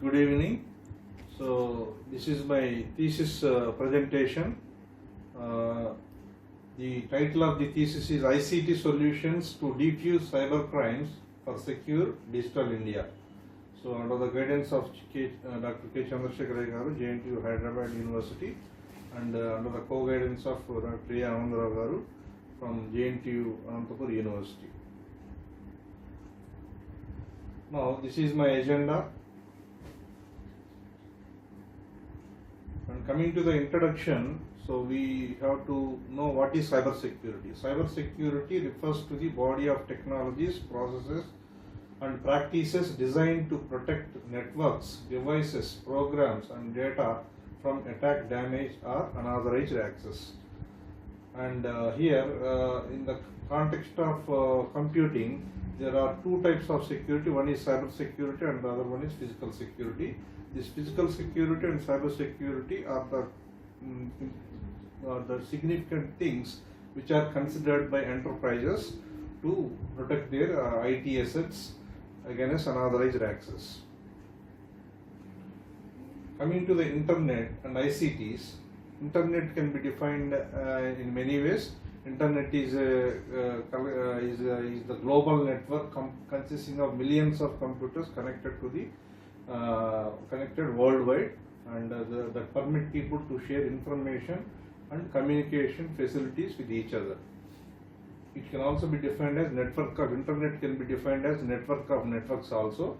Good evening. So this is my thesis presentation. The title of the thesis is ICT Solutions to Defuse Cyber Crimes for Secure Digital India. So under the guidance of Dr. K. Chandrasekhar garu, JNTU Hyderabad University, and under the co-guidance of Dr. A. Anandarao garu from JNTU Anantapur University. Now this is my agenda. And coming to the introduction, so we have to know what is cyber security. Cyber security refers to the body of technologies, processes and practices designed to protect networks, devices, programs and data from attack, damage or unauthorized access. And here in the context of computing, there are two types of security. One is cyber security and the other one is physical security. This physical security and cyber security are the significant things which are considered by enterprises to protect their IT assets against unauthorized access. Coming to the internet and ICTs, internet can be defined in many ways. Internet is the global network consisting of millions of computers connected to the connected worldwide, and that permit people to share information and communication facilities with each other. It can also be defined as network of internet, can be defined as network of networks also.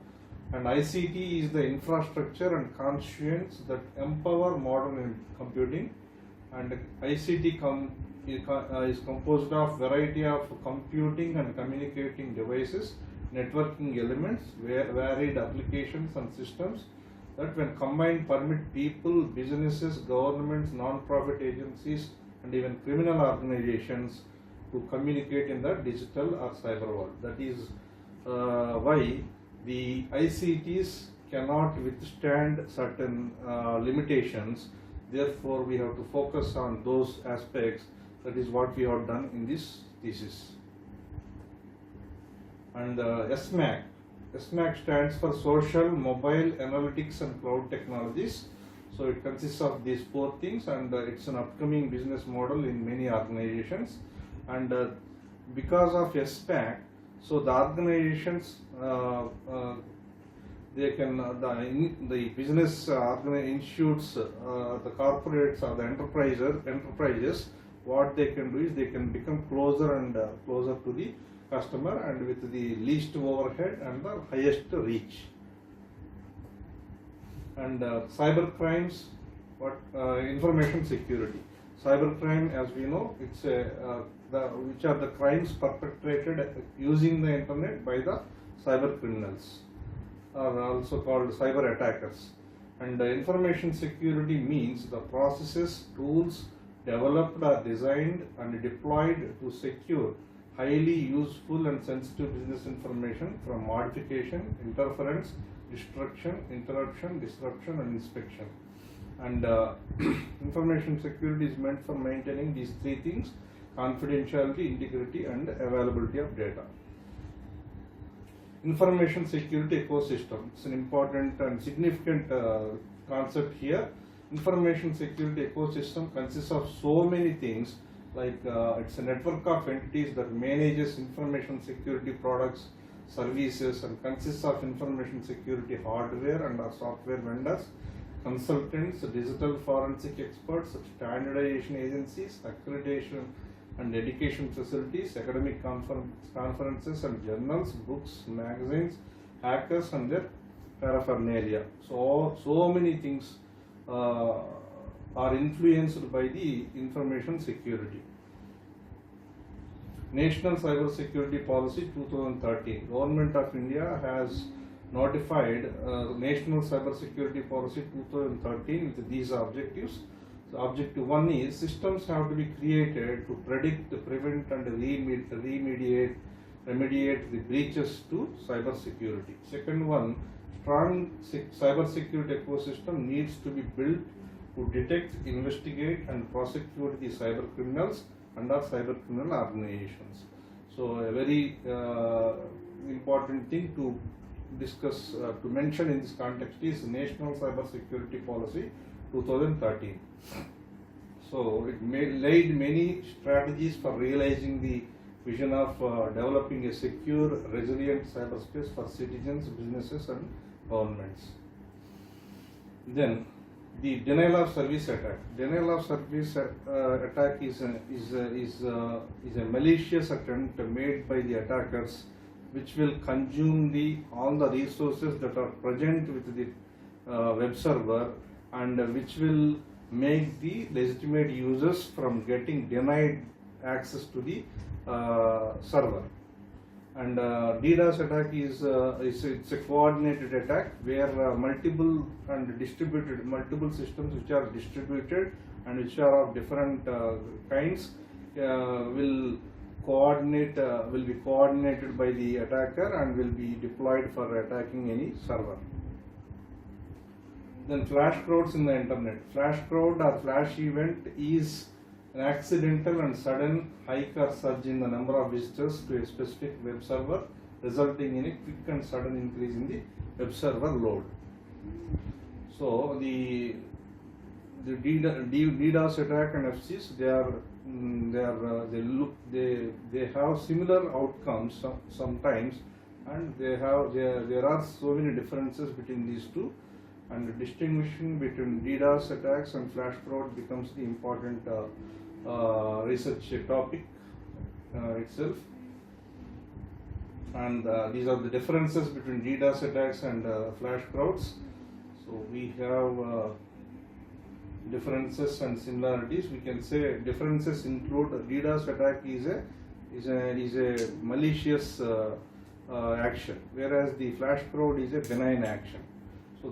And ICT is the infrastructure and constituents that empower modern computing. And ICT is composed of variety of computing and communicating devices, networking elements, varied applications and systems that when combined permit people, businesses, governments, non-profit agencies and even criminal organizations to communicate in the digital or cyber world. That is why the ICTs cannot withstand certain limitations. Therefore, we have to focus on those aspects. That is what we have done in this thesis. And SMAC stands for Social, Mobile, Analytics and Cloud Technologies. So it consists of these four things, and it's an upcoming business model in many organizations. And because of SPAC, so the organizations they can the business institutes, the corporates or the enterprises, what they can do is they can become closer and closer to the customer and with the least overhead and the highest reach. And cyber crimes, information security. Cybercrime, as we know, it's which are the crimes perpetrated using the internet by the cyber criminals, are also called cyber attackers. And information security means the processes, tools developed or designed and deployed to secure highly useful and sensitive business information from modification, interference, destruction, interruption, disruption and inspection. And information security is meant for maintaining these three things: confidentiality, integrity and availability of data. Information security ecosystem is an important and significant concept here. Information security ecosystem consists of so many things, like it's a network of entities that manages information security products, services, and consists of information security hardware and software vendors, consultants, digital forensic experts, standardization agencies, accreditation and education facilities, academic conferences and journals, books, magazines, hackers and their paraphernalia. So many things are influenced by the information security. National Cyber Security Policy 2013. Government of India has notified National Cyber Security Policy 2013 with these objectives. So objective 1 is systems have to be created to predict, prevent and remediate the breaches to cyber security. Second one, strong cyber security ecosystem needs to be built to detect, investigate and prosecute the cyber criminals and our cyber criminal organizations. So a very important thing to discuss, to mention in this context is National Cyber Security Policy 2013. So it laid many strategies for realizing the vision of developing a secure, resilient cyberspace for citizens, businesses and governments. Then the denial of service attack. Denial of service attack is a malicious attempt made by the attackers, which will consume all the resources that are present with the web server, and which will make the legitimate users from getting denied access to the server. And DDoS attack is it's a coordinated attack where multiple systems which are distributed and which are of different kinds will be coordinated by the attacker and will be deployed for attacking any server. Then flash crowds in the internet. Flash crowd or flash event is an accidental and sudden hike or surge in the number of visitors to a specific web server, resulting in a quick and sudden increase in the web server load. So the DDoS attack and FCs, they have similar outcomes sometimes, and there are so many differences between these two, and distinguishing between DDoS attacks and flash fraud becomes the important research topic itself. And these are the differences between DDoS attacks and flash frauds. So we have differences and similarities. We can say differences include DDoS attack is a malicious action, whereas the flash fraud is a benign action. So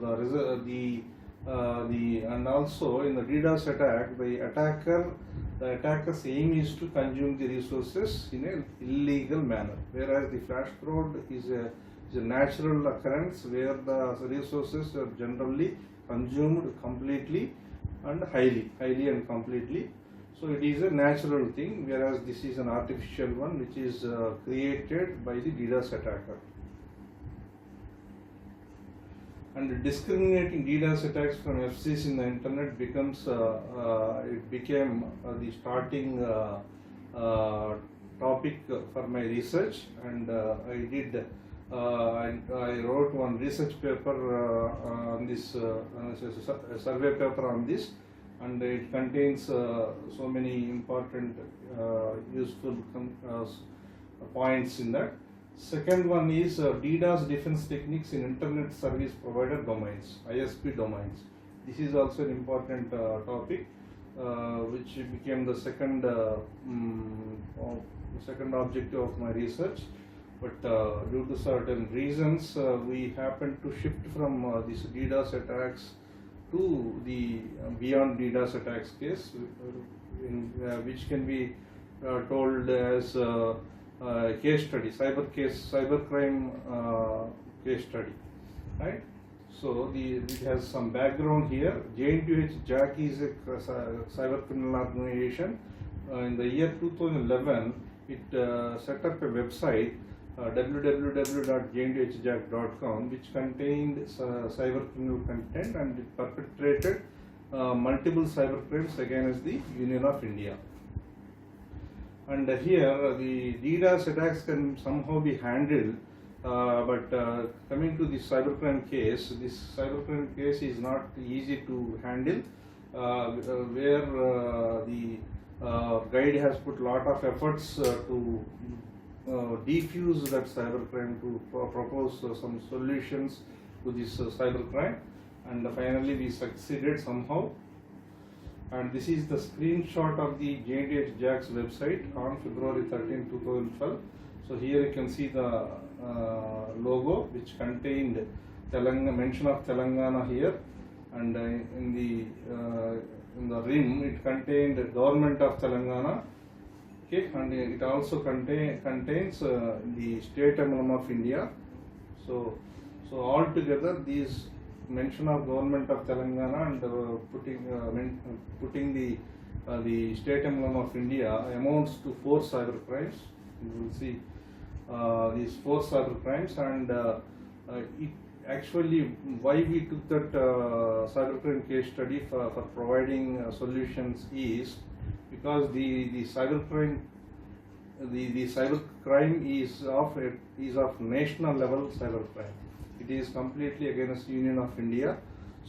and also in the DDoS attack, the attacker's aim is to consume the resources in an illegal manner, whereas the flash fraud is a natural occurrence where the resources are generally consumed completely and highly and completely. So it is a natural thing, whereas this is an artificial one which is created by the DDoS attacker. And discriminating DDoS attacks from FCs in the internet became the starting topic for my research, and I wrote one research paper on this, a survey paper on this, and it contains so many important useful points in that. Second one is DDoS defense techniques in Internet Service Provider domains, ISP domains. This is also an important topic, which became the second objective of my research. But due to certain reasons, we happened to shift from these DDoS attacks to the beyond DDoS attacks case, which can be told as case study, cybercrime case study, right? So it has some background here. J&T-JAC is a cyber criminal organization. In the year 2011, it set up a website, www.jntjac.com, which contained cyber criminal content, and it perpetrated multiple cyber crimes against the Union of India. And here the DDoS attacks can somehow be handled, but coming to the cybercrime case, this cybercrime case is not easy to handle, where the guide has put a lot of efforts to defuse that cybercrime, to propose some solutions to this cybercrime, and finally we succeeded somehow. And this is the screenshot of the J&T-JAC's website on February 13, 2012. So here you can see the logo, which contained mention of Telangana here, and in the rim it contained Government of Telangana. Okay, and it also contains the state emblem of India. So altogether these mention of Government of Telangana and putting the state emblem of India amounts to 4 cyber crimes. You will see these 4 cyber crimes, and it actually, why we took that cybercrime case study for providing solutions is because the cybercrime is of national level cybercrime. It is completely against Union of India.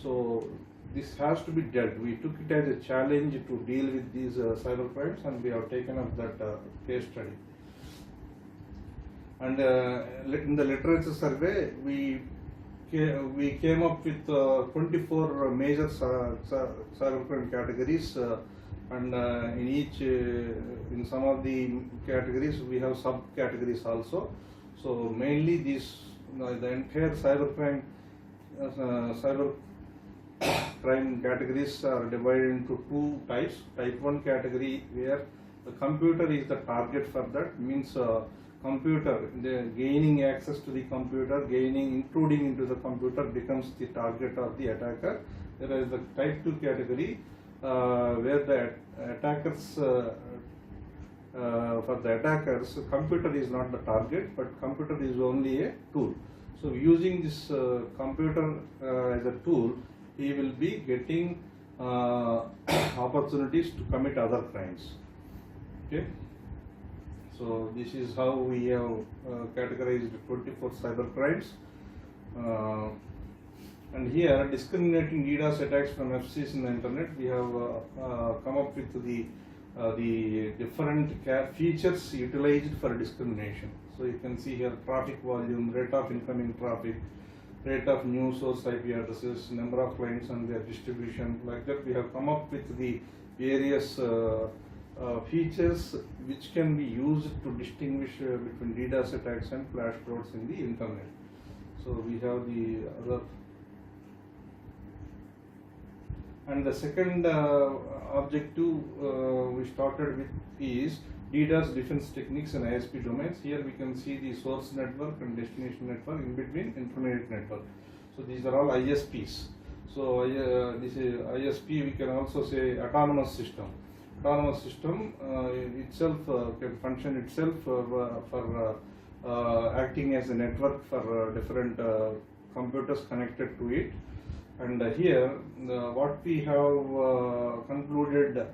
So this has to be dealt. We took it as a challenge to deal with these cyber crimes, and we have taken up that case study. And in the literature survey, we came up with 24 major cybercrime categories, and in some of the categories we have subcategories also. So mainly the entire cybercrime categories are divided into two types. Type 1 category, where the computer is the target for that, means gaining access to the computer, intruding into the computer becomes the target of the attacker. There is the type 2 category where the attackers, for the attackers, computer is not the target, but computer is only a tool. So using this computer as a tool, he will be getting opportunities to commit other crimes. Okay. So this is how we have categorized 24 cyber crimes. And here, discriminating DDoS attacks from FCs in the internet, we have come up with the different features utilized for discrimination. So you can see here traffic volume, rate of incoming traffic, rate of new source IP addresses, number of clients and their distribution. Like that, we have come up with the various features which can be used to distinguish between DDoS attacks and flash codes in the internet. So we have the other. And the second objective we started with is DDoS defense techniques and ISP domains. Here we can see the source network and destination network, in between intermediate network. So these are all ISPs. So this is ISP, we can also say autonomous system. Autonomous system itself can function itself for acting as a network for different computers connected to it. And here what we have concluded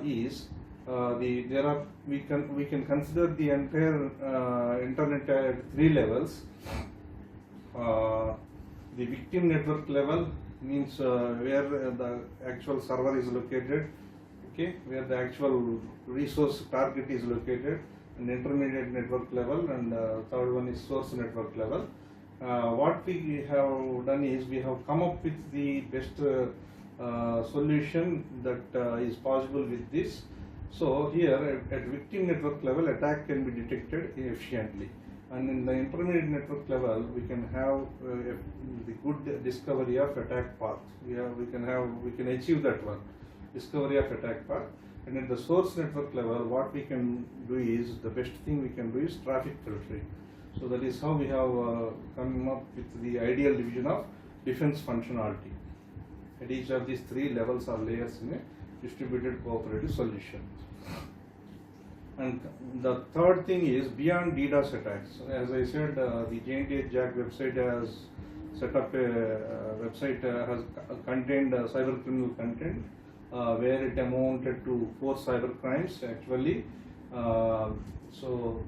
is we can consider the entire internet at three levels. The victim network level means where the actual server is located, okay, where the actual resource target is located, and intermediate network level, and third one is source network level. What we have done is we have come up with the best solution that is possible with this. So here at victim network level, attack can be detected efficiently, and in the intermediate network level we can have the good discovery of attack path. We can achieve that one, discovery of attack path. And at the source network level, what we can do is, the best thing we can do is traffic filtering. So that is how we have come up with the ideal division of defense functionality. At each of these three levels or layers in a distributed cooperative solution. And the third thing is beyond DDoS attacks. As I said, the J&T-JAC website has set up a website has contained cyber criminal content where it amounted to 4 cyber crimes actually. So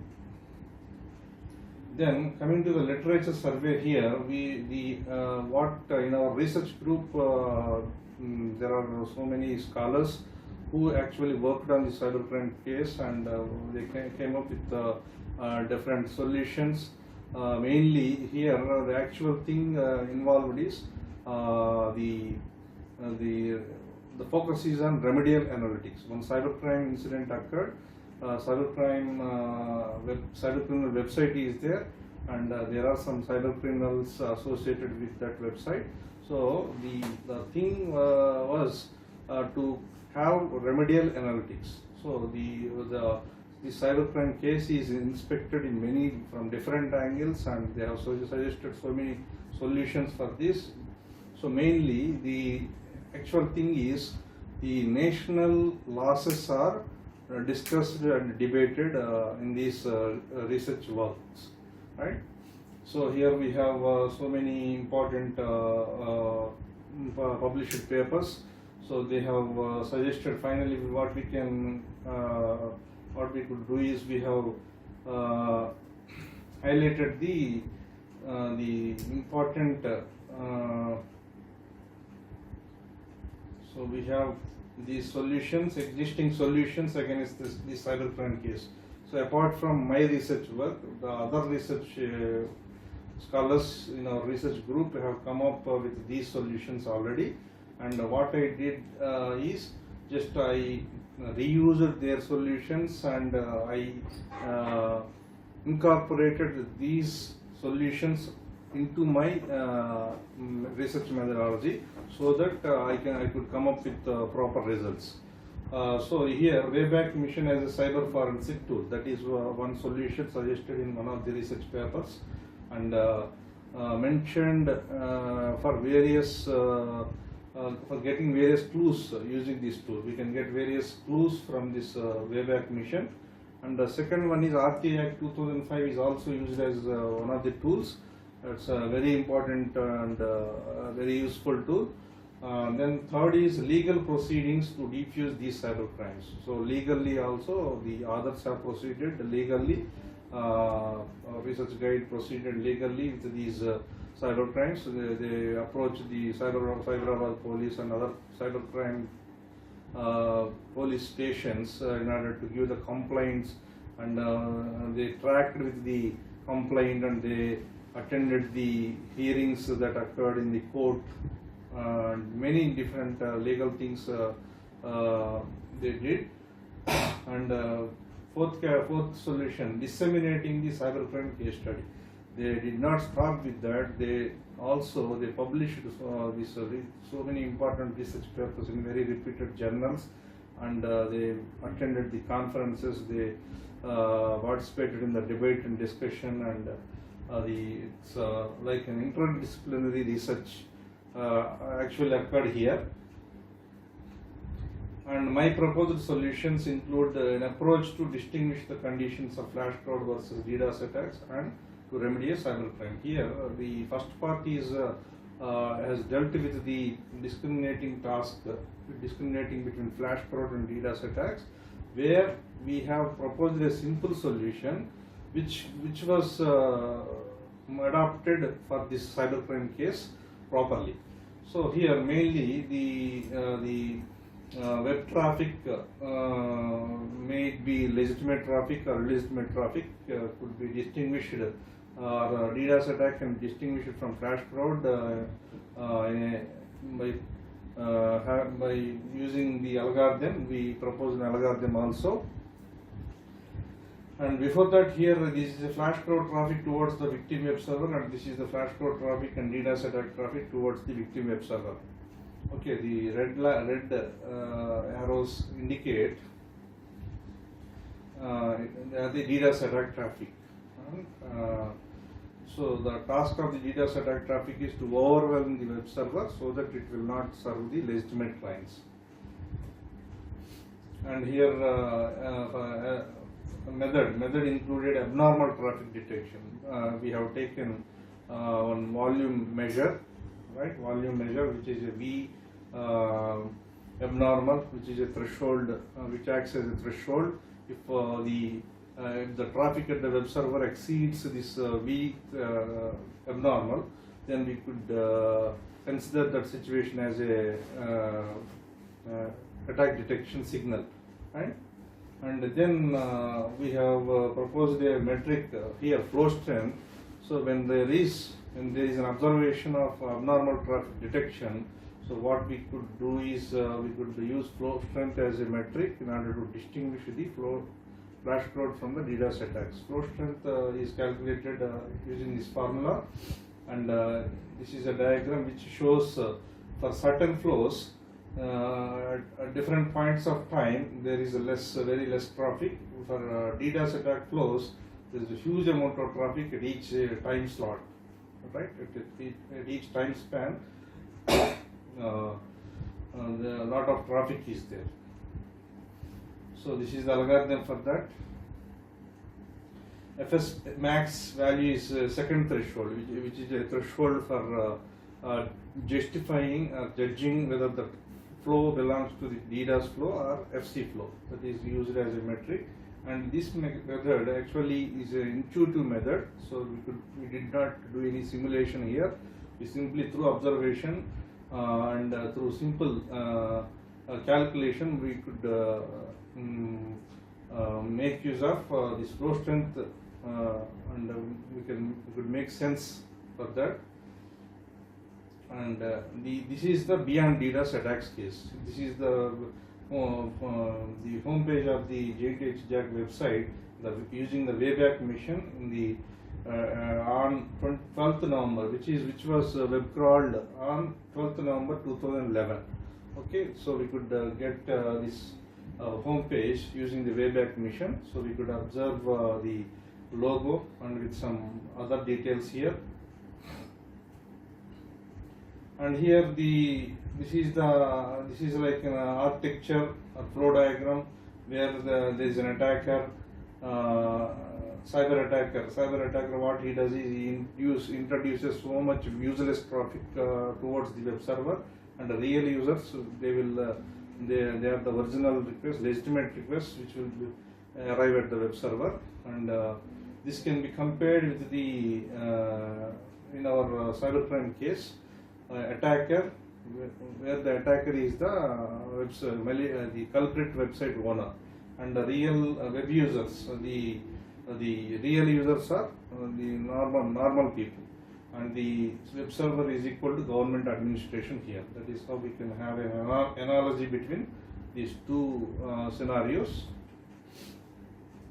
then coming to the literature survey here, in our research group there are so many scholars who actually worked on the cybercrime case, and they came up with different solutions. Mainly here the actual thing involved is the focus is on remedial analytics. When cybercrime incident occurred, cybercriminal website is there, and there are some cybercriminals associated with that website. So the thing was to have remedial analytics. So the cybercrime case is inspected in from different angles, and they have suggested so many solutions for this. So mainly the actual thing is the national losses are discussed and debated in these research works, right? So here we have so many important published papers. So they have suggested finally what we could do is we have highlighted the important. So we have these solutions, existing solutions against this cybercrime case. So apart from my research work, the other research scholars in our research group have come up with these solutions already. And what I did is just I reused their solutions, and I incorporated these solutions into my research methodology, so that I could come up with proper results. So here, Wayback Mission as a cyber forensic tool, that is one solution suggested in one of the research papers, and mentioned for various for getting various clues using this tool. We can get various clues from this Wayback Mission. And the second one is RTA Act 2005 is also used as one of the tools. It's a very important and very useful tool. Then third is legal proceedings to defuse these cyber crimes. So legally also the others have proceeded legally. Research guide proceeded legally with these cyber crimes. They approached the Cyberabad police and other cybercrime police stations in order to give the complaints, and they tracked with the complaint, and they attended the hearings that occurred in the court. Many different legal things they did. And fourth solution, disseminating the cybercrime case study. They did not stop with that. They published so many important research papers in very reputed journals, and they attended the conferences. They participated in the debate and discussion, and it's like an interdisciplinary research actually occurred here. And my proposed solutions include an approach to distinguish the conditions of flash fraud versus DDoS attacks and to remedy a cybercrime. Here, the first part is has dealt with the discriminating task, discriminating between flash fraud and DDoS attacks, where we have proposed a simple solution which was adopted for this cybercrime case properly. So here mainly the web traffic may be legitimate traffic or illegitimate traffic, could be distinguished, or DDoS attack can be distinguished from flash fraud by using the algorithm. We propose an algorithm also. And before that, here this is a flash fraud traffic towards the victim web server, and this is the flash fraud traffic and DDoS attack traffic towards the victim web server. Okay, the red arrows indicate the DDoS attack traffic. So the task of the DDoS attack traffic is to overwhelm the web server so that it will not serve the legitimate clients. And here method included abnormal traffic detection. We have taken one volume measure, right? Volume measure, which is a V abnormal, which is a threshold, which acts as a threshold. If the traffic at the web server exceeds this V abnormal, then we could consider that situation as a attack detection signal, right? And then we have proposed a metric here, flow strength. So when there is an observation of abnormal traffic detection, so what we could do is we could use flow strength as a metric in order to distinguish the flash fraud from the DDoS attacks. Flow strength is calculated using this formula, and this is a diagram which shows for certain flows at different points of time there is very less traffic. For DDoS attack flows, there is a huge amount of traffic at each time slot, right? At each time span, a lot of traffic is there. So this is the algorithm for that. FS max value is second threshold, which is a threshold for justifying or judging whether the flow belongs to the DDoS flow or FC flow. That is used as a metric, and this method actually is an intuitive method. So we did not do any simulation here. We simply through observation and through simple calculation we could make use of this flow strength, and we could make sense for that. And this is the beyond DDoS attacks case. This is the home page of the JTH Jack website, using the Wayback Mission in the on 12th November, which was web crawled on 12th November 2011. Okay, so we could get this home page using the Wayback Mission. So we could observe the logo and with some other details here. And here this is like an architecture, a flow diagram where there is an attacker, cyber attacker. What he does is he introduces so much useless traffic towards the web server, and the real users, they have the original request, legitimate requests, which will arrive at the web server, and this can be compared with the in our cybercrime case. Attacker, where the attacker is the culprit website owner, and the real web users, the real users are the normal people, and the web server is equal to government administration here. That is how we can have an analogy between these two scenarios.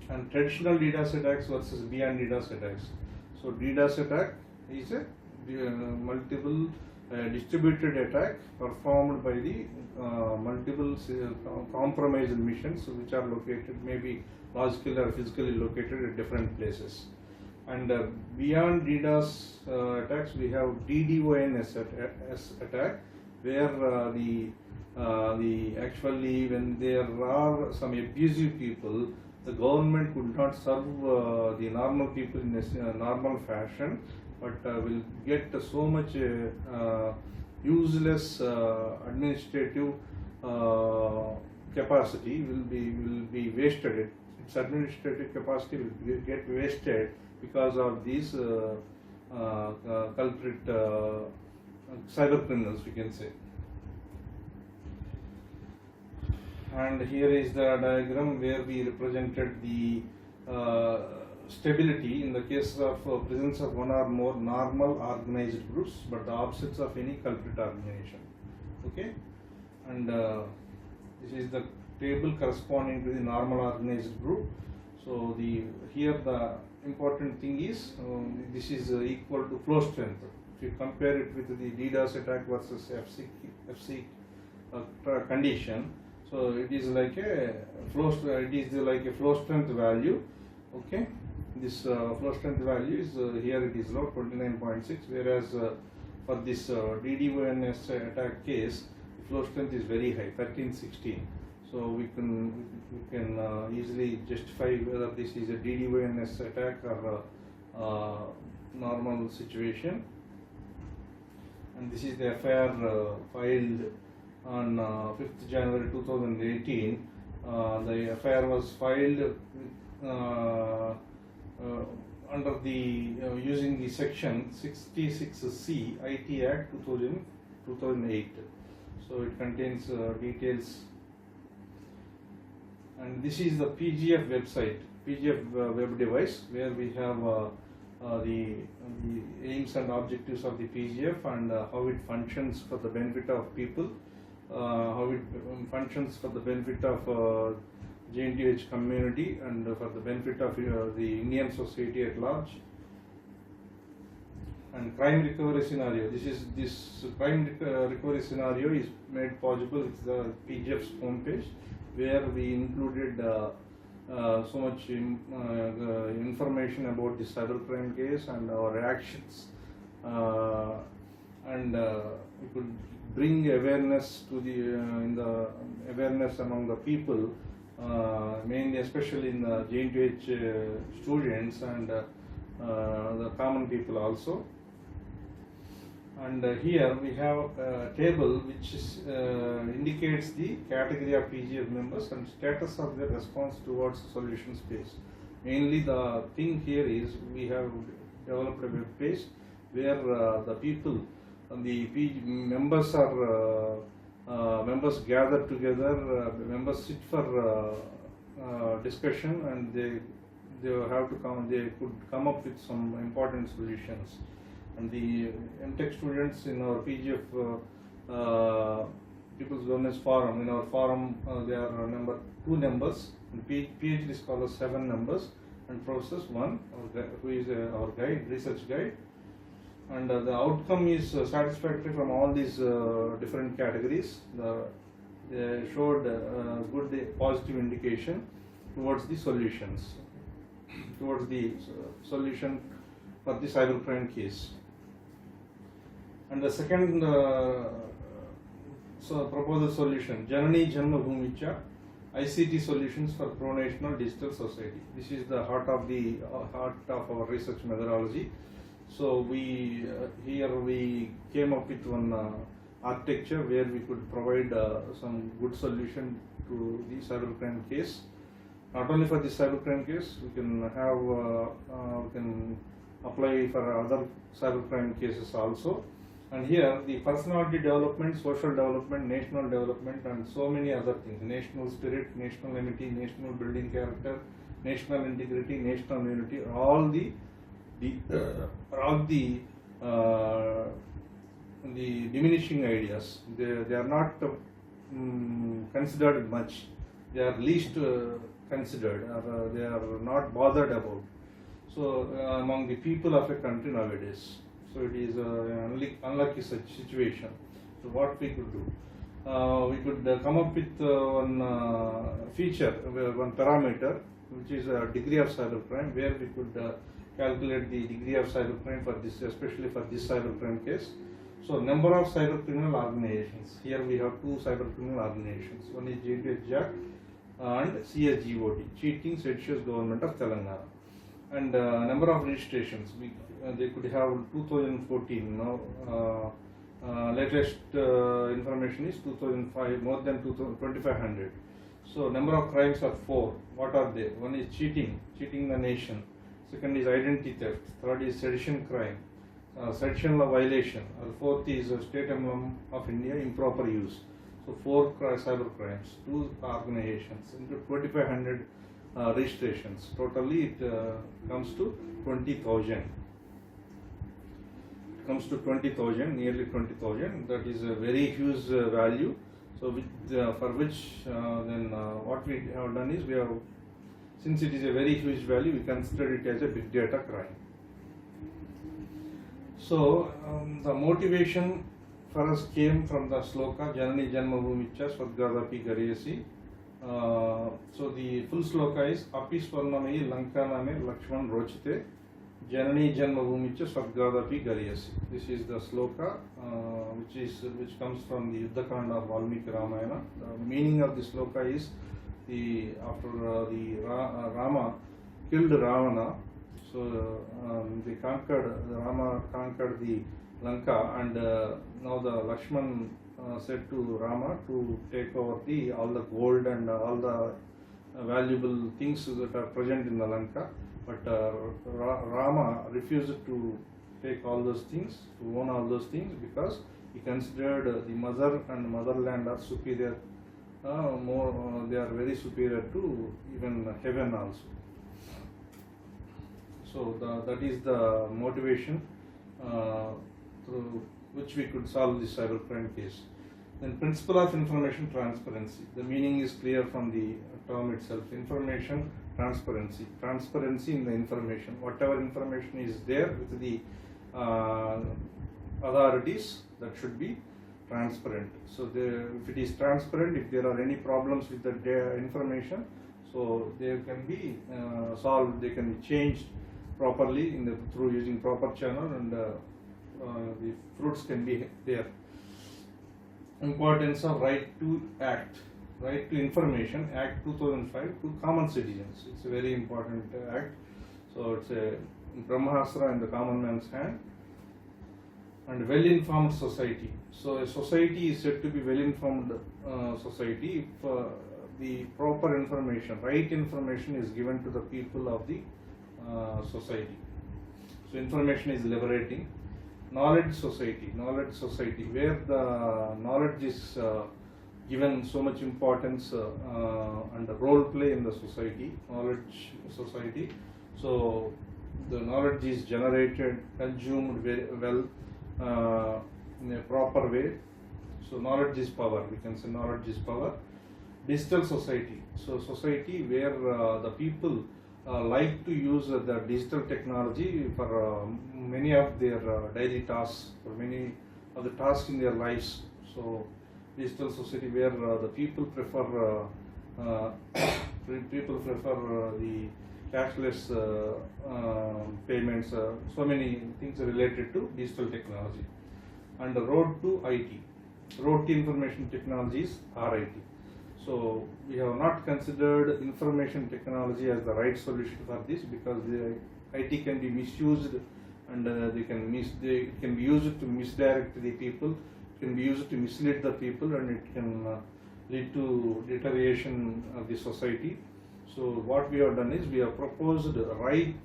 And traditional DDoS attacks versus beyond DDoS attacks. So DDoS attack is a multiple distributed attack performed by the multiple compromised missions, which are located maybe logically or physically located at different places. And beyond DDoS attacks, we have DDoS attack, where the actually when there are some abusive people, the government could not serve the normal people in a normal fashion, but will get so much useless administrative capacity will be wasted. Its administrative capacity will get wasted because of these culprit cyber criminals, we can say. And here is the diagram where we represented the stability in the case of presence of one or more normal organized groups, but the opposites of any culprit organization. Okay, and this is the table corresponding to the normal organized group. So here the important thing is this is equal to flow strength. If you compare it with the DDoS attack versus FC condition, so it is like a flow strength value. Okay, this flow strength value is here it is low 29.6, whereas for this DDoS attack case, the flow strength is very high, 1316. So we can easily justify whether this is a DDoS attack or a normal situation. And this is the FIR filed on 5th January 2018. The FIR was filed under the using the section 66C IT Act 2008. So it contains details. And this is the PGF website, PGF web device, where we have the aims and objectives of the PGF and how it functions for the benefit of people, how it functions for the benefit of JNTH community and for the benefit of the Indian society at large. And crime recovery scenario. This crime recovery scenario is made possible with the PGF's homepage, where we included so much information about the cybercrime case and our reactions, and we could bring awareness to the awareness among the people mainly especially in the JNTH students and the common people also. And here we have a table which is, indicates the category of PGF members and status of their response towards solution space. Mainly the thing here is we have developed a web page where the people and the members are members gather together, members sit for discussion, and they have to come. They could come up with some important solutions. And the MTech students in our PGF People's Governance Forum, in our forum, there are 2 members, and PhD scholars 7 members, and professors 1, who is our guide, research guide. And the outcome is satisfactory from all these different categories. They showed good positive indication towards the solutions, towards the solution for the cybercrime case. And the second proposal solution, Janani Janmabhoomi Cha, ICT solutions for pro-national digital society. This is the heart of our research methodology. So here we came up with one architecture where we could provide some good solution to the cybercrime case. Not only for the cybercrime case, we can apply for other cybercrime cases also. And here the personality development, social development, national development, and so many other things: national spirit, national amity, national building character, national integrity, national unity, all the diminishing ideas. They are not considered much. They are least considered, or they are not bothered about. So among the people of a country nowadays. So it is an unlucky such situation. So what we could do? We could come up with one feature, one parameter, which is a degree of cybercrime, where we could calculate the degree of cybercrime for this, especially for this cybercrime case. So number of cybercriminal organizations. Here we have 2 cybercriminal organizations. One is JTH and CSGOT, Cheating Seditious Government of Telangana. And number of registrations, they could have 2014. Now latest information is 2005, more than 2,500. So number of crimes are 4. What are they? One is cheating the nation. Second is identity theft. Third is sedition crime, sedition law violation. Fourth is state emblem of India improper use. So 4 cyber crimes, 2 organizations, into 2,500 registrations. Totally it comes to 20,000. Comes to 20,000, nearly 20,000. That is a very huge value. So for which then what we have done is, we have, since it is a very huge value, we consider it as a big data crime. So the motivation for us came from the sloka Janani Janmabhoomicha Swargadapi Gariyasi. So the full sloka is Api Swarnamayi Lankaname Lakshman Rochite Janani Janmabhoomicha Swargadapi Gariyasi. This is the sloka which comes from the Yuddhakanda of Valmiki Ramayana. The meaning of the sloka is, after Rama killed Ravana, so Rama conquered the Lanka, and now the Lakshman said to Rama to take over all the gold and all the valuable things that are present in the Lanka, but Rama refused to take all those things, to own all those things, because he considered the mother and motherland are superior, they are very superior to even heaven also. So that is the motivation through which we could solve this cybercrime case. Then principle of information transparency. The meaning is clear from the term itself. Information transparency. Transparency in the information. Whatever information is there with the authorities, that should be transparent. So if it is transparent, if there are any problems with the information, so they can be solved, they can be changed properly through using proper channel, and the fruits can be there. Importance of right to act. Right to Information Act 2005 to common citizens. It's a very important act. So it's a Brahmastra in the common man's hand. And well-informed society. So a society is said to be well-informed society if the proper information, right information is given to the people of the society. So information is liberating. Knowledge society, where the knowledge is given so much importance and role play in the society, knowledge society. So the knowledge is generated, consumed very well in a proper way. So knowledge is power, we can say knowledge is power. Digital society, so society where the people like to use the digital technology for many of their daily tasks, for many of the tasks in their lives. So digital society where the people prefer the cashless payments, so many things related to digital technology. And the road to IT, road to information technologies, RIT. So we have not considered information technology as the right solution for this, because the IT can be misused, and it can be used to misdirect the people, can be used to mislead the people, and it can lead to deterioration of the society. So what we have done is we have proposed right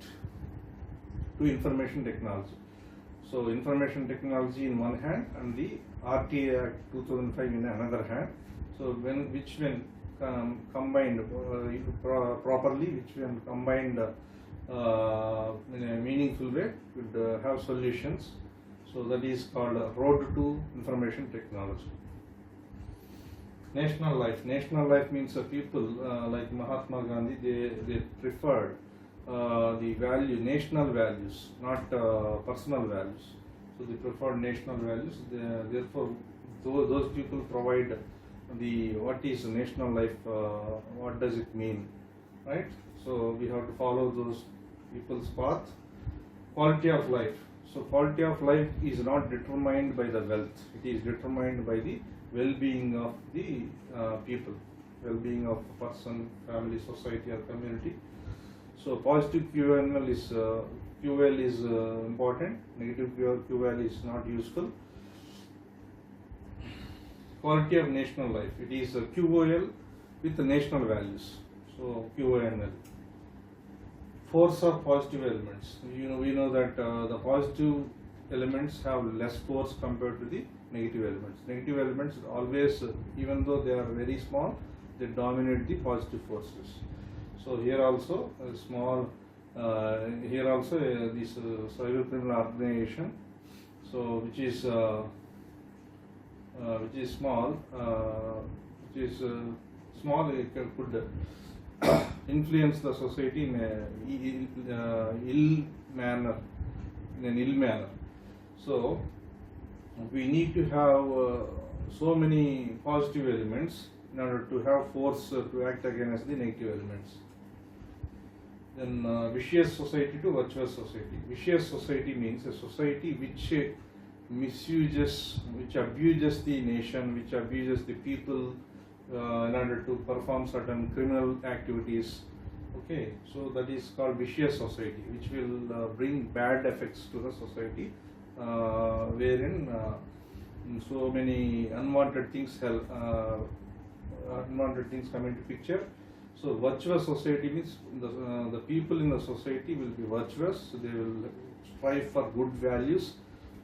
to information technology. So information technology in one hand and the RTA Act 2005 in another hand. So which when combined properly, which when combined in a meaningful way, would have solutions. So that is called road to information technology. National life. National life means people like Mahatma Gandhi, they preferred the national values, not personal values. So they preferred national values. Therefore, those people provide what is national life, what does it mean, right? So we have to follow those people's path. Quality of life. So quality of life is not determined by the wealth, it is determined by the well-being of the people, well-being of a person, family, society or community. So positive QOL is important, negative QOL is not useful. Quality of national life, it is QOL with the national values, so QOL. Force of positive elements. We know that the positive elements have less force compared to the negative elements. Negative elements always, even though they are very small, they dominate the positive forces. So here also this cyber criminal organization, so which is small, it could influence the society in an ill manner. So we need to have so many positive elements in order to have force to act against the negative elements. Then vicious society to virtuous society. Vicious society means a society which misuses, which abuses the nation, which abuses the people in order to perform certain criminal activities. Okay, so that is called vicious society, which will bring bad effects to the society, wherein so many unwanted things come into picture. So virtuous society means the people in the society will be virtuous. They will strive for good values,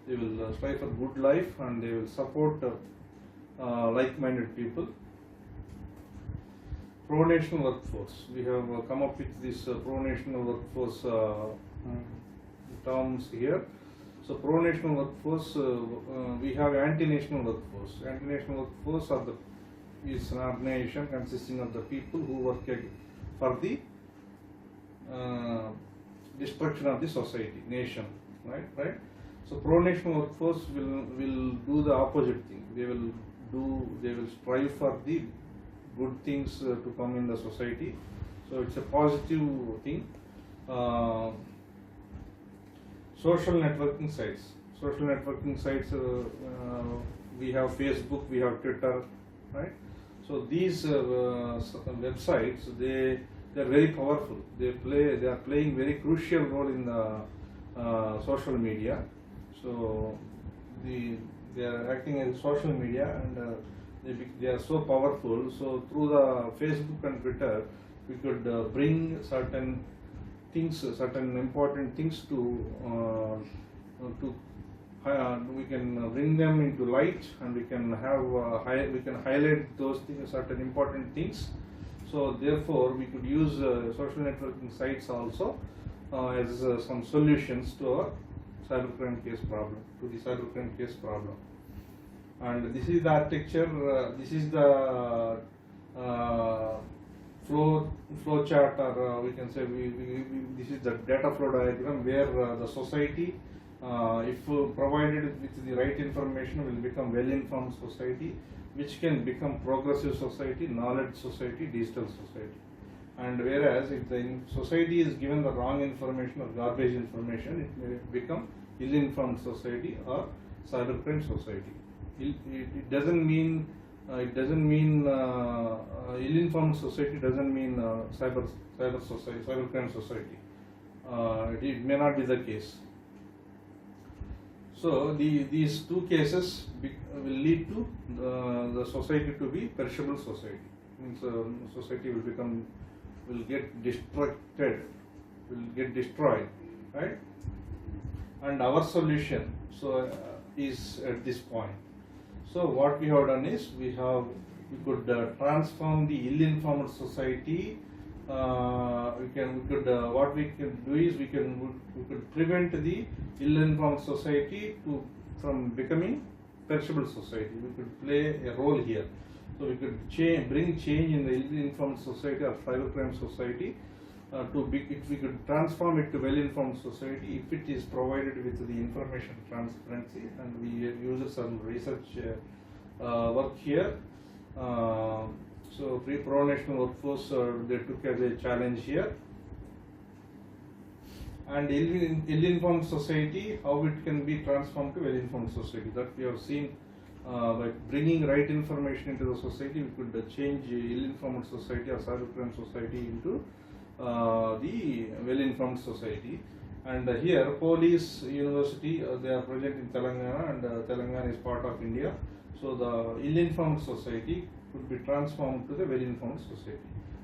they will strive for good life, and they will support like-minded people. Pro-national workforce. We have come up with this pro-national workforce terms here. So pro-national workforce, we have anti-national workforce. Anti-national workforce is an organization consisting of the people who work for the destruction of the society, nation, right? So pro-national workforce will do the opposite thing. They will strive for the good things to come in the society. So it's a positive thing. Social networking sites. Social networking sites. We have Facebook, we have Twitter, right? So these websites, they are very powerful. They are playing very crucial role in the social media. So they are acting as social media, and they are so powerful. So through the Facebook and Twitter, we could bring certain things, certain important things to we can bring them into light, and we can have we can highlight those things, certain important things. So therefore, we could use social networking sites also as some solutions to our cybercrime case problem, And this is the architecture. This is the flow chart, or we can say this is the data flow diagram where the society, if provided with the right information, will become well-informed society, which can become progressive society, knowledge society, digital society. And whereas if the society is given the wrong information or garbage information, it may become ill-informed society or cybercrime society. It doesn't mean ill-informed society doesn't mean cybercrime society. It may not be the case. So these two cases will lead to the society to be perishable society. Means society will get destroyed, right? And our solution is at this point. So what we have done is we could transform the ill-informed society. What we can do is we could prevent the ill-informed society from becoming perishable society. We could play a role here. So we could bring change in the ill-informed society or cybercrime society. If we could transform it to well-informed society, if it is provided with the information transparency, and we use some research work here. So pre-pro-national workforce they took as a challenge here. And ill-informed society, how it can be transformed to well-informed society, that we have seen. By bringing right information into the society, we could change ill-informed society or cybercrime society into the well-informed society. And here police university, they are present in Telangana, and Telangana is part of India. So the ill-informed society could be transformed to the well-informed society.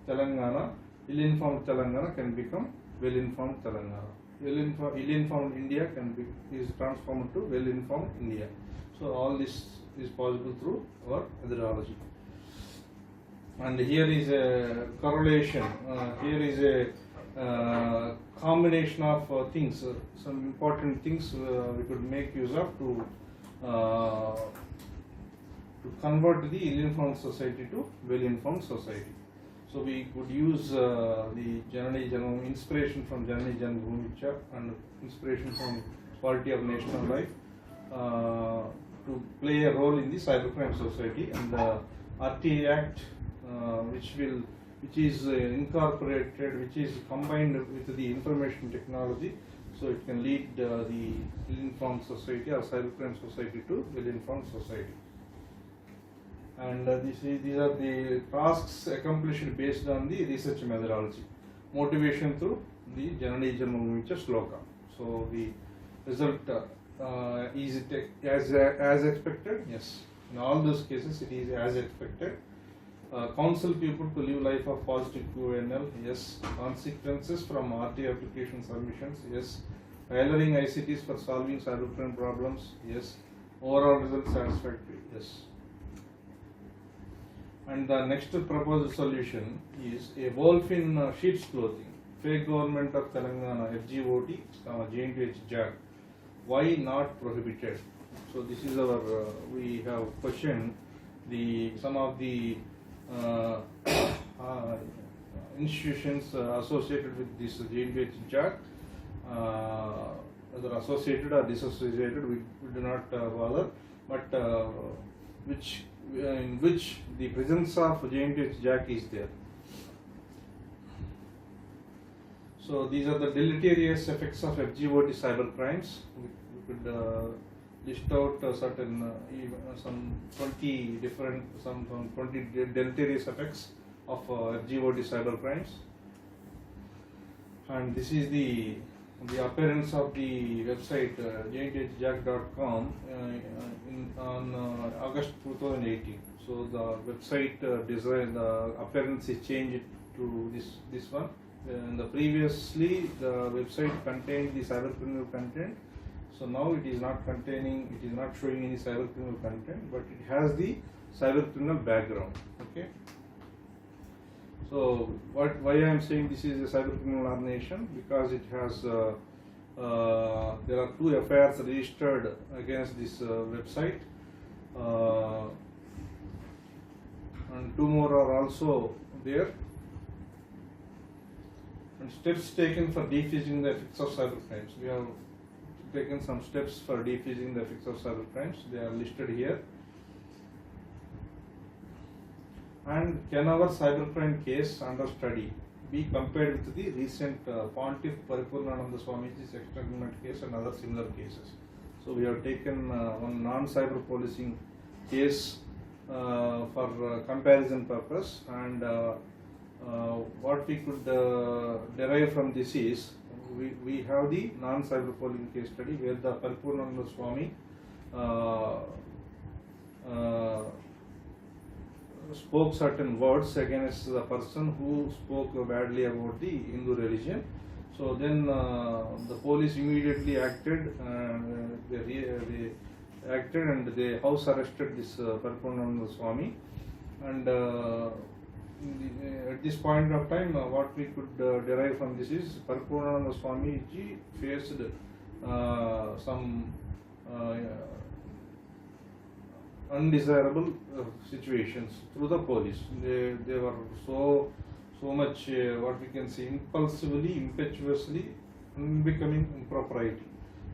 Ill-informed Telangana can become well-informed Telangana. Ill-informed India is transformed to well-informed India. So all this is possible through our methodology. And here is a correlation. Here is a combination of things, some important things we could make use of to convert the ill-informed society to well-informed society. So we could use the inspiration from Janani Janmabhoomi and inspiration from quality of national life to play a role in the cybercrime society, and the RTA Act, which is incorporated, which is combined with the information technology, so it can lead the ill-informed society or cybercrime society to well-informed society. And these are the tasks accomplished based on the research methodology. Motivation through the Janani Janmabhoomi Shloka. So the result is it as expected? Yes. In all those cases, it is as expected. Counsel people to live life of positive QNL. Yes. Consequences from RT application submissions. Yes. Tailoring ICTs for solving cybercrime problems. Yes. Overall result satisfactory. Yes. And the next proposed solution is a wolf in sheep's clothing. Fake government of Telangana, FGOT, JNTH JAG. Why not prohibited? So this is our, we have questioned some of the institutions associated with this JNTH JAG, whether associated or disassociated, we do not bother, but in which the presence of JNTH JAG is there. So these are the deleterious effects of FGOT cyber crimes. We could list out some 20 different, some 20 deleterious effects of FGOD cyber crimes. And this is the appearance of the website gianthjack.com on August 2018. So the website design, the appearance is changed to this one. Previously the website contained the cyber criminal content. So now it is not showing any cyber criminal content, but it has the cyber criminal background. Okay. So why I am saying this is a cyber criminal organization? Because it has there are 2 FIRs registered against this website, and 2 more are also there. And steps taken for defusing the effects of cyber crimes. We have taken some steps for defusing the effects of cyber crimes. They are listed here. And can our cybercrime case under study be compared with the recent Pontiff Paripurnananda Swamiji's extrajudicial case and other similar cases? So we have taken one non-cyber policing case for comparison purpose, and what we could derive from this is we have the non-cyber policing case study where the Paripurnananda Swami spoke certain words against the person who spoke badly about the Hindu religion. So then the police immediately acted, they acted and they house arrested this Paripurnananda Swami. And at this point of time, what we could derive from this is Paripurnananda Swami ji faced some undesirable situations through the police. They were so much what we can say impulsively, impetuously, becoming impropriety.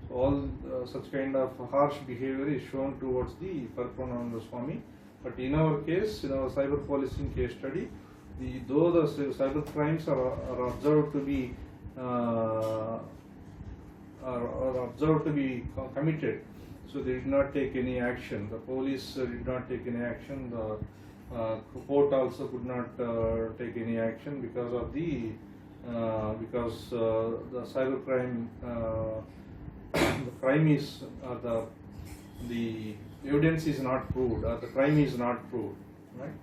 So all such kind of harsh behavior is shown towards the Paripurnananda Swami. But in our case, in our cyber policing case study, though the cyber crimes are observed to be committed, so they did not take any action. The police did not take any action. The court also could not take any action because of the cybercrime. The crime is the evidence is not proved, or the crime is not proved, right?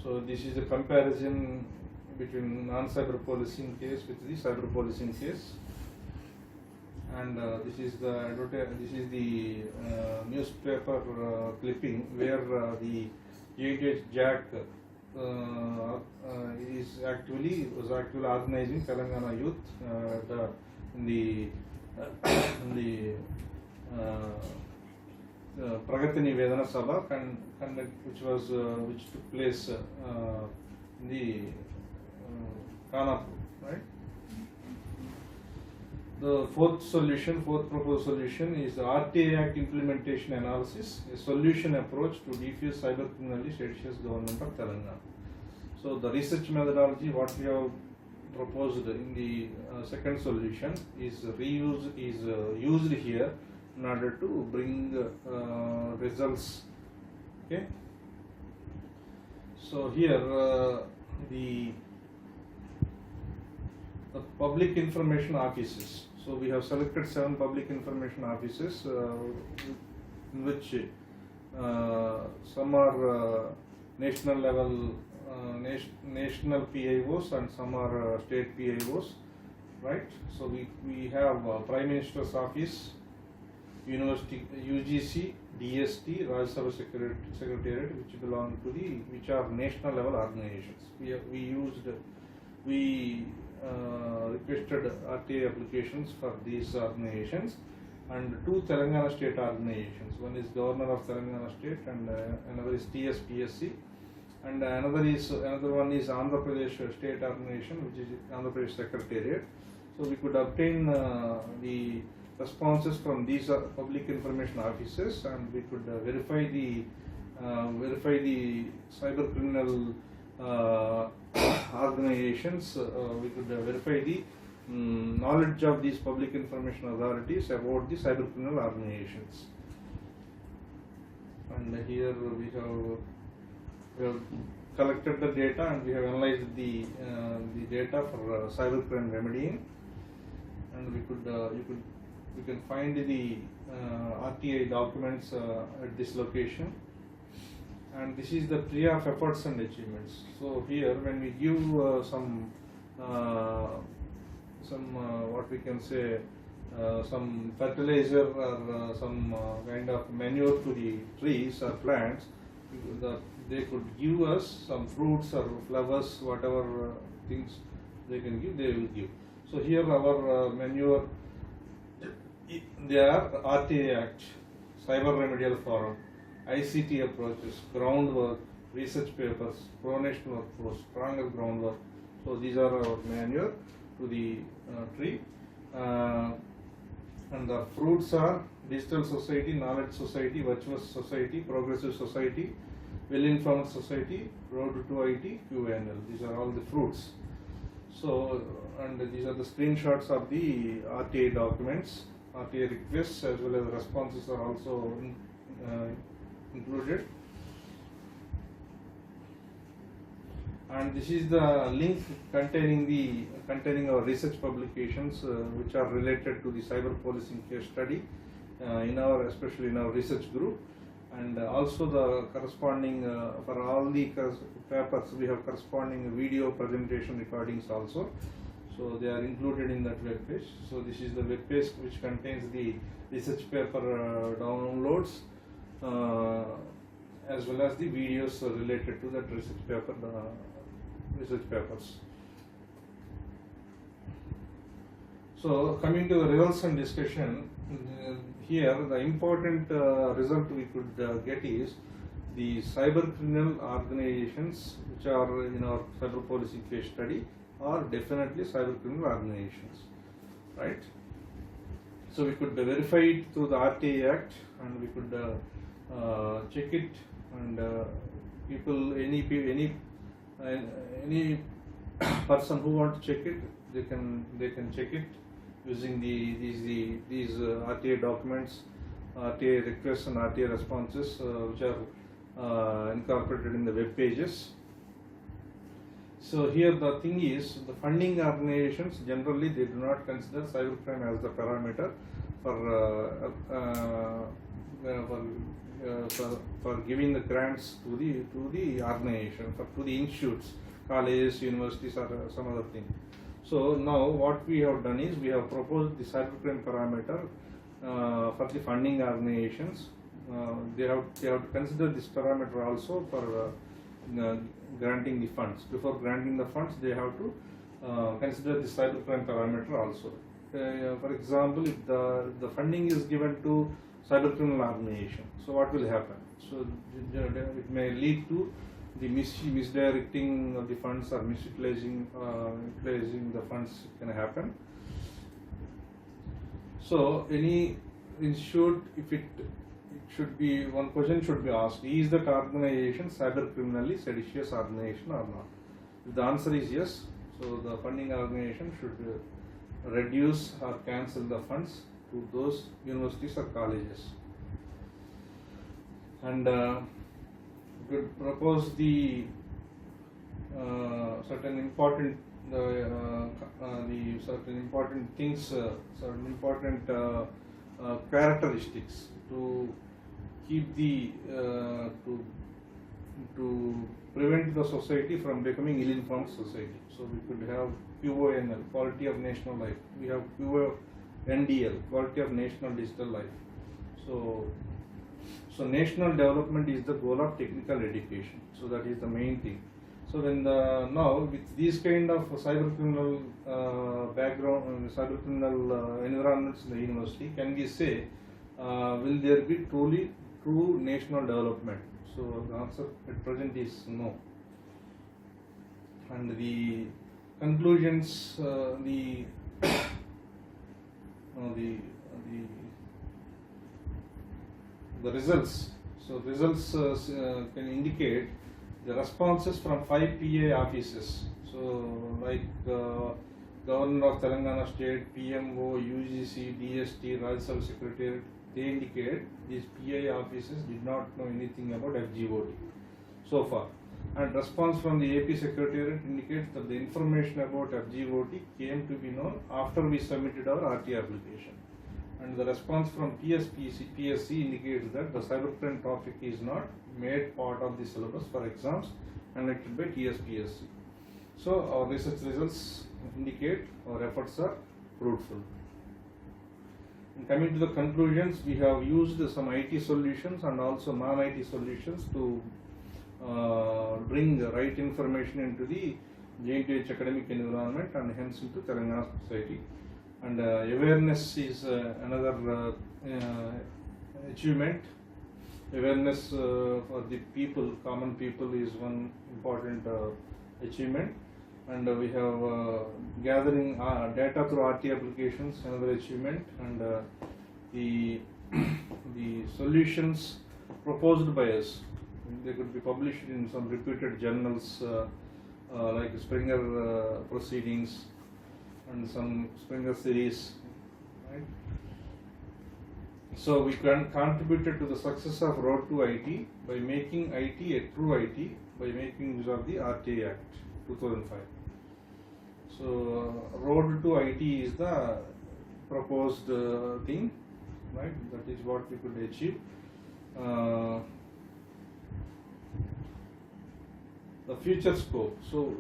So this is a comparison between non-cyber policing case with the cyber policing case. And this is the newspaper clipping where the Jack was actually organizing Telangana youth in the Pragati Nivedana Sabha which took place in the Kanapur, right? The fourth proposed solution is the RTA Act implementation analysis, a solution approach to defuse cyber criminally seditious government of Telangana. So the research methodology, what we have proposed in the second solution is used here in order to bring results. Okay. So here the public information offices. So we have selected 7 public information offices in which some are national level national PIOs and some are state PIOs, right? So we have Prime Minister's Office, University, UGC, DST, Rajya Sabha Secretariat, which are national level organizations. We requested RTA applications for these organizations, and 2 Telangana state organizations. One is Governor of Telangana State, and another is TSPSC, and another one is Andhra Pradesh state organization, which is Andhra Pradesh Secretariat. So we could obtain the responses from these public information offices, and we could verify the cyber criminal organizations. We could verify the knowledge of these public information authorities about the cybercriminal organizations. And here we have collected the data and we have analyzed the data for cybercrime remedying, and you can find the RTI documents at this location. And this is the tree of efforts and achievements. So here, when we give some what we can say, some fertilizer or some kind of manure to the trees or plants, they could give us some fruits or flowers, whatever things they can give, they will give. So here our manure, they are RTA Act, Cyber Remedial Forum, ICT approaches, groundwork, research papers, pronation workforce, stronger groundwork. So these are our manure to the tree. And the fruits are digital society, knowledge society, virtuous society, progressive society, well-informed society, road to IT, QANL. These are all the fruits. So, and these are the screenshots of the RTA documents. RTA requests as well as responses are also included. And this is the link containing our research publications which are related to the cyber policing case study especially in our research group, and also the corresponding for all the papers we have corresponding video presentation recordings also. So they are included in that web page. So this is the web page which contains the research paper downloads as well as the videos related to that research papers. So coming to the results and discussion, here the important result we could get is the cyber criminal organizations which are in our cyber policy case study are definitely cyber criminal organizations, right? So we could verify it through the RTA Act, and we could check it, and any person who want to check it, they can check it using these RTA documents, RTA requests and RTA responses which are incorporated in the web pages. So here the thing is, the funding organizations generally they do not consider cybercrime as the parameter for giving the grants to the organization, to the institutes, colleges, universities, or some other thing. So now what we have done is we have proposed the cybercrime parameter for the funding organizations. They have to consider this parameter also for granting the funds. Before granting the funds, they have to consider the cybercrime parameter also. For example, if the funding is given to cybercriminal organization, so what will happen? So it may lead to the misdirecting of the funds or misutilizing the funds can happen. So any institute, if it should be, one question should be asked: is that organization cyber criminally seditious organization or not? If the answer is yes, so the funding organization should reduce or cancel the funds to those universities or colleges. And could propose the certain important things, certain important characteristics to keep the to prevent the society from becoming ill-informed society. So we could have QONL, quality of national life. We have QONDL, quality of national digital life. So national development is the goal of technical education. So that is the main thing. So when now with these kind of cyber criminal background, cyber criminal environments in the university, can we say will there be true national development? So the answer at present is no. And the conclusions, the results. So results can indicate the responses from 5 PA offices. So like Governor of Telangana State, PMO, UGC, DST, Rajya Sabha Secretariat, they indicate these PI offices did not know anything about FGOT so far. And response from the AP Secretariat indicates that the information about FGOT came to be known after we submitted our RT application. And the response from PSC indicates that the cybercrime topic is not made part of the syllabus for exams conducted by TSPSC. So our research results indicate our efforts are fruitful. And coming to the conclusions, we have used some IT solutions and also non-IT solutions to bring the right information into the JNTH academic environment and hence into Telangana society. And awareness is another achievement. Awareness for the people, common people, is one important achievement. And we have gathering data through RT applications, another achievement. And the solutions proposed by us, they could be published in some reputed journals like Springer Proceedings and some Springer series, right? So we contributed to the success of Road to IT by making IT a true IT by making use of the RTA Act 2005. So Road to IT is the proposed thing, right? That is what we could achieve. The future scope. So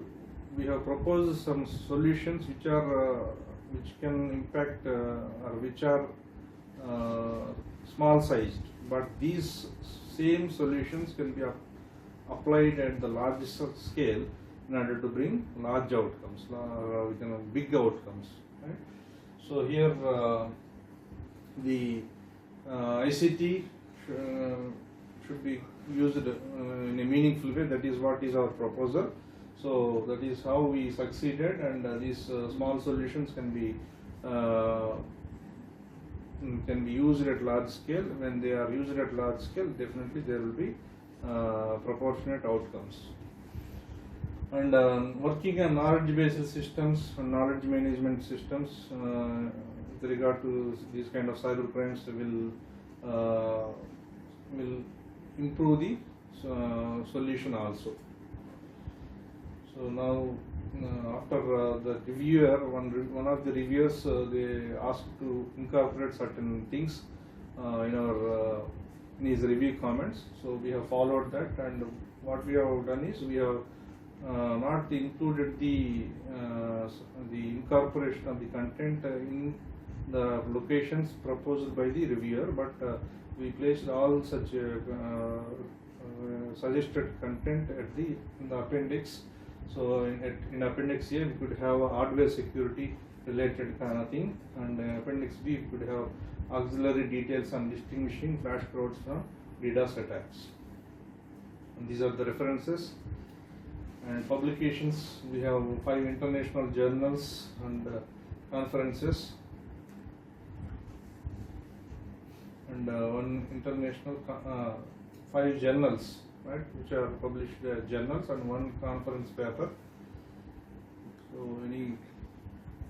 we have proposed some solutions which are which can impact or which are small sized, but these same solutions can be applied at the largest scale in order to bring large outcomes, big outcomes, right? So here the ICT should be used in a meaningful way. That is what is our proposal. So that is how we succeeded, and these small solutions can be used at large scale. When they are used at large scale, definitely there will be proportionate outcomes. And working on knowledge-based systems and knowledge management systems with regard to these kind of cyber crimes will improve the solution also. So now after the reviewer, one of the reviewers, they asked to incorporate certain things in his review comments. So we have followed that, and what we have done is we have not included the incorporation of the content in the locations proposed by the reviewer, but we placed all such suggested content in the appendix. So in appendix A we could have hardware security related kind of thing, and appendix B we could have auxiliary details on distinguishing flash crowds from DDoS attacks. And these are the references. And publications, we have 5 international journals and conferences, and one international 5 journals, right, which are published journals, and 1 conference paper. So any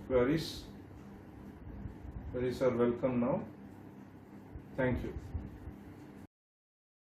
queries are welcome now. Thank you.